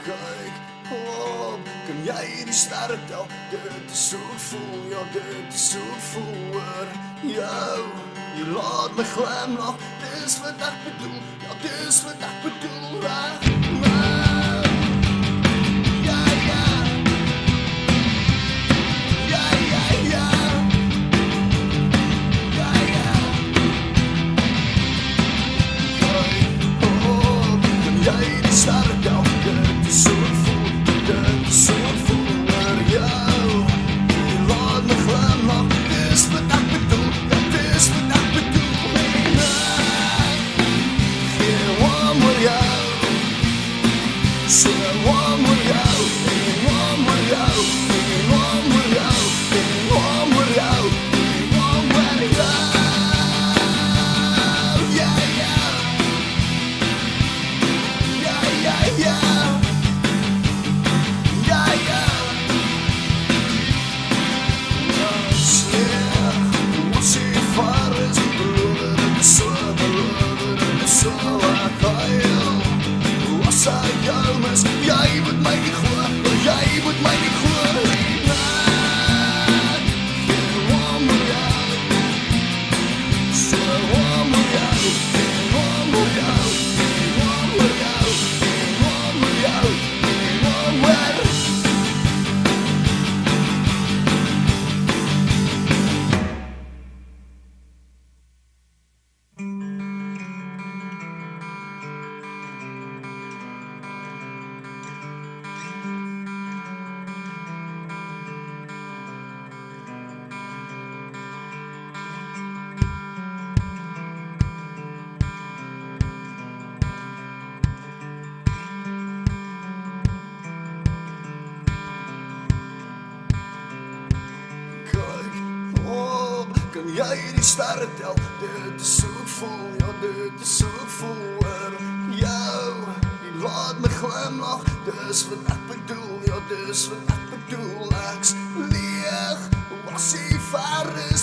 Kyk op, kan jy die sterre tel? Dit is so ek voel, ja dit is so ek voel oor jou. Jy laat my glimlach, dis wat ek bedoel, ja dis wat ek bedoel, reg nou. Ja, ja. Ja, ja, ja. Ja, ja. Kyk op, kan jy die sterre tel? Dit is so ek voel, dit is so ek voel oor jou. Jy laat my glimlach, dis wat ek bedoel, ja dis wat ek bedoel. Geen one with jou, so one with jou, geen one with jou, geen one with jou, geen one with jou, geen one with jou. Yeah, yeah. Yeah, yeah, yeah. Yeah, yeah. Wat sy vaar is, beloven in die so, beloven in die so, ek kan jou. As ek jou mis, jy moet my nie glo, jy moet my nie glo. Geen one with jou, so one with jou, geen one with jou, geen one with jou, geen one with jou, geen one with jou. Kyk op, kan jy die sterre tel? Dit is so ek voel, ja dit is so ek voel oor jou. Jy laat my glimlach, dis wat ek bedoel, ja dis wat ek bedoel. Ek's leeg, was jy ver is.